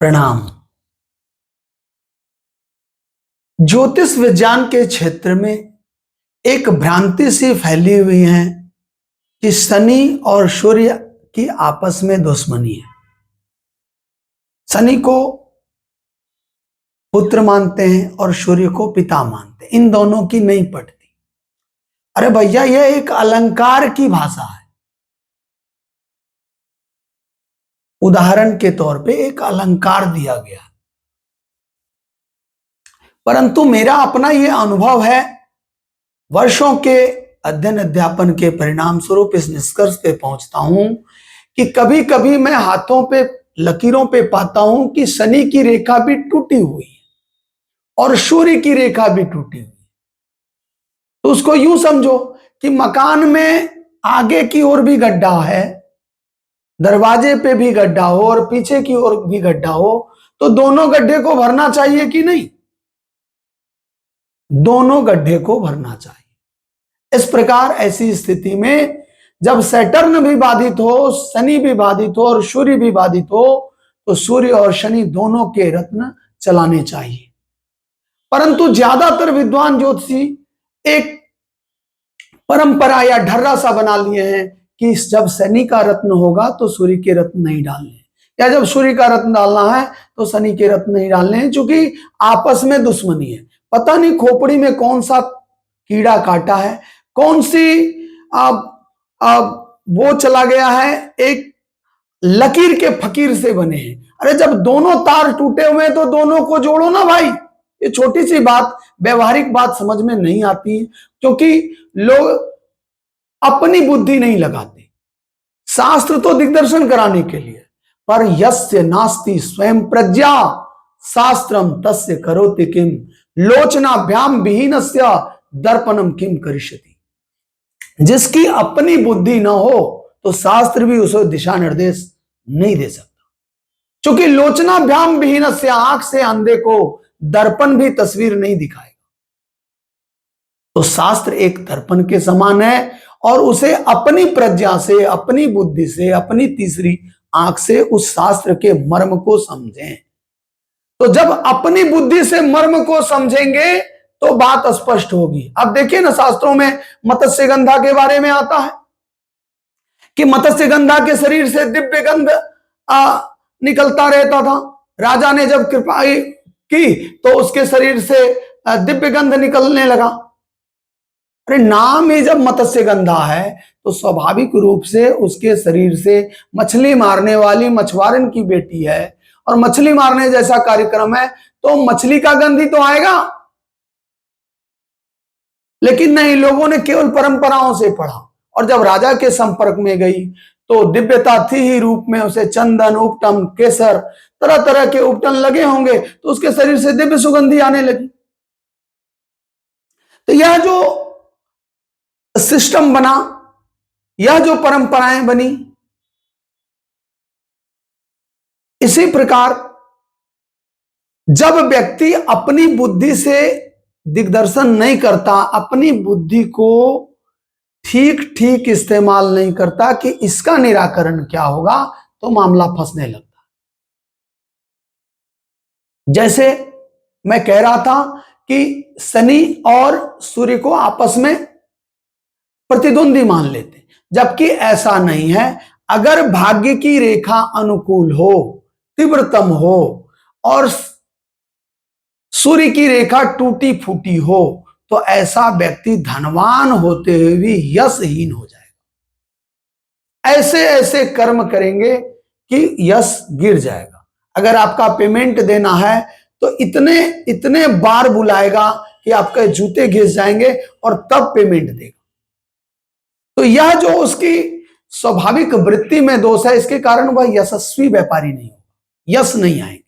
प्रणाम। ज्योतिष विज्ञान के क्षेत्र में एक भ्रांति सी फैली हुई है कि शनि और सूर्य की आपस में दुश्मनी है। शनि को पुत्र मानते हैं और सूर्य को पिता मानते हैं। इन दोनों की नहीं पटती। अरे भैया, यह एक अलंकार की भाषा है। उदाहरण के तौर पे एक अलंकार दिया गया, परंतु मेरा अपना यह अनुभव है, वर्षों के अध्ययन अध्यापन के परिणाम स्वरूप इस निष्कर्ष पे पहुंचता हूं कि कभी कभी मैं हाथों पे लकीरों पे पाता हूं कि शनि की रेखा भी टूटी हुई है और सूर्य की रेखा भी टूटी हुई है। तो उसको यूं समझो कि मकान में आगे की ओर भी गड्ढा है, दरवाजे पे भी गड्ढा हो और पीछे की ओर भी गड्ढा हो, तो दोनों गड्ढे को भरना चाहिए कि नहीं? दोनों गड्ढे को भरना चाहिए। इस प्रकार ऐसी स्थिति में जब सैटर्न भी बाधित हो, शनि भी बाधित हो और सूर्य भी बाधित हो, तो सूर्य और शनि दोनों के रत्न चलाने चाहिए। परंतु ज्यादातर विद्वान ज्योतिषी एक परंपरा या ढर्रा सा बना लिए हैं कि जब शनि का रत्न होगा तो सूर्य के रत्न नहीं डालने, या जब सूर्य का रत्न डालना है तो शनि के रत्न नहीं डालने हैं, क्योंकि आपस में दुश्मनी है। पता नहीं खोपड़ी में कौन सा कीड़ा काटा है, कौन सी वो चला गया है, एक लकीर के फकीर से बने हैं। अरे जब दोनों तार टूटे हुए हैं तो दोनों को जोड़ो ना भाई। ये छोटी सी बात, व्यवहारिक बात समझ में नहीं आती है, क्योंकि लोग अपनी बुद्धि नहीं लगाते। शास्त्र तो दिग्दर्शन कराने के लिए, पर यस्य नास्ति स्वयं प्रज्ञा शास्त्रम तस्य करोति किम लोचनाभ्याम विहीनस्य दर्पणम किम करिष्यति। जिसकी अपनी बुद्धि ना हो तो शास्त्र भी उसे दिशा निर्देश नहीं दे सकता, क्योंकि लोचनाभ्याम विहीनस्य, आंख से अंधे को दर्पण भी तस्वीर नहीं दिखाएगा। तो शास्त्र एक दर्पण के समान है और उसे अपनी प्रज्ञा से, अपनी बुद्धि से, अपनी तीसरी आंख से उस शास्त्र के मर्म को समझें। तो जब अपनी बुद्धि से मर्म को समझेंगे तो बात स्पष्ट होगी। अब देखिए ना, शास्त्रों में मत्स्यगंधा के बारे में आता है कि मत्स्यगंधा के शरीर से दिव्य गंध निकलता रहता था। राजा ने जब कृपा की तो उसके शरीर से दिव्य गंध निकलने लगा। अरे नाम ही जब मत्स्यगंधा है तो स्वाभाविक रूप से उसके शरीर से, मछली मारने वाली मछुआरन की बेटी है और मछली मारने जैसा कार्यक्रम है, तो मछली का गंध ही तो आएगा। लेकिन नहीं, लोगों ने केवल परंपराओं से पढ़ा, और जब राजा के संपर्क में गई तो दिव्यता थी ही रूप में। उसे चंदन, उपटन, केसर, तरह तरह के उपटन लगे होंगे तो उसके शरीर से दिव्य सुगंधी आने लगी। तो यह जो सिस्टम बना, यह जो परंपराएं बनी, इसी प्रकार जब व्यक्ति अपनी बुद्धि से दिग्दर्शन नहीं करता, अपनी बुद्धि को ठीक ठीक इस्तेमाल नहीं करता कि इसका निराकरण क्या होगा, तो मामला फंसने लगता। जैसे मैं कह रहा था कि शनि और सूर्य को आपस में प्रतिद्वंदी मान लेते, जबकि ऐसा नहीं है। अगर भाग्य की रेखा अनुकूल हो, तीव्रतम हो, और सूर्य की रेखा टूटी फूटी हो, तो ऐसा व्यक्ति धनवान होते हुए भी यशहीन हो जाएगा। ऐसे ऐसे कर्म करेंगे कि यश गिर जाएगा। अगर आपका पेमेंट देना है तो इतने इतने बार बुलाएगा कि आपके जूते घिस जाएंगे और तब पेमेंट देगा। तो यह जो उसकी स्वाभाविक वृत्ति में दोष है, इसके कारण वह यशस्वी व्यापारी नहीं होगा, यश नहीं आएंगे।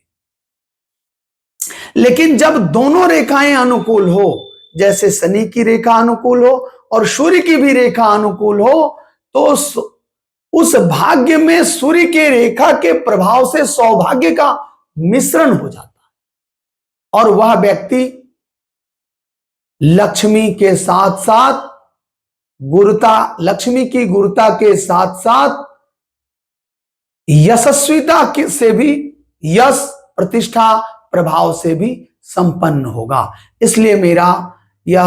लेकिन जब दोनों रेखाएं अनुकूल हो, जैसे शनि की रेखा अनुकूल हो और सूर्य की भी रेखा अनुकूल हो, तो उस भाग्य में सूर्य के रेखा के प्रभाव से सौभाग्य का मिश्रण हो जाता है, और वह व्यक्ति लक्ष्मी के साथ साथ गुरुता, लक्ष्मी की गुरुता के साथ साथ यशस्विता से भी, यश प्रतिष्ठा प्रभाव से भी संपन्न होगा। इसलिए मेरा यह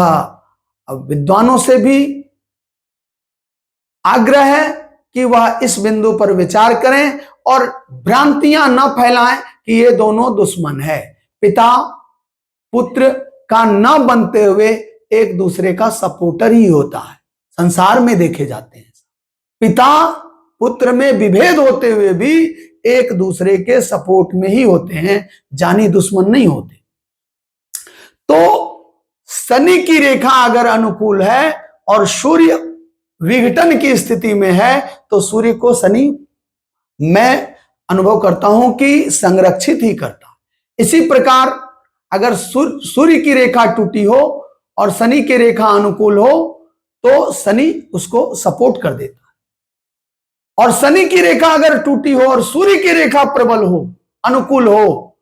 विद्वानों से भी आग्रह है कि वह इस बिंदु पर विचार करें और भ्रांतियां न फैलाएं कि ये दोनों दुश्मन है। पिता पुत्र का न बनते हुए एक दूसरे का सपोर्टर ही होता है। संसार में देखे जाते हैं पिता पुत्र में विभेद होते हुए भी एक दूसरे के सपोर्ट में ही होते हैं, जानी दुश्मन नहीं होते। तो शनि की रेखा अगर अनुकूल है और सूर्य विघटन की स्थिति में है तो सूर्य को शनि मैं अनुभव करता हूं कि संरक्षित ही करता। इसी प्रकार अगर सूर्य की रेखा टूटी हो और शनि की रेखा अनुकूल हो तो शनि उसको सपोर्ट कर देता है, और शनि की रेखा अगर टूटी हो और सूर्य की रेखा प्रबल हो अनुकूल हो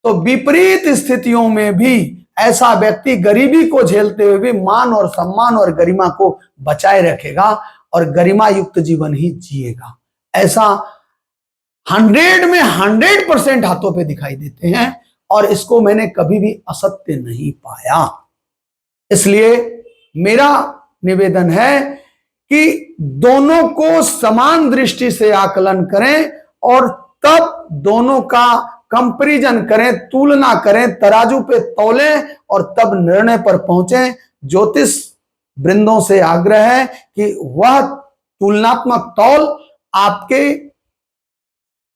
तो विपरीत स्थितियों में भी ऐसा व्यक्ति गरीबी को झेलते हुए भी मान और सम्मान और गरिमा को बचाए रखेगा और गरिमा युक्त जीवन ही जिएगा। ऐसा 100 में 100% हाथों पे दिखाई देते हैं और इसको मैंने कभी भी असत्य नहीं पाया। इसलिए मेरा निवेदन है कि दोनों को समान दृष्टि से आकलन करें और तब दोनों का कंपैरिजन करें, तुलना करें, तराजू पे तौलें और तब निर्णय पर पहुंचें। ज्योतिष वृंदों से आग्रह है कि वह तुलनात्मक तौल आपके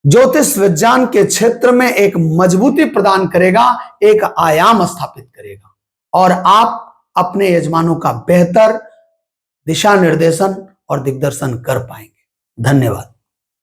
ज्योतिष विज्ञान के क्षेत्र में एक मजबूती प्रदान करेगा, एक आयाम स्थापित करेगा और आप अपने यजमानों का बेहतर दिशा निर्देशन और दिग्दर्शन कर पाएंगे। धन्यवाद।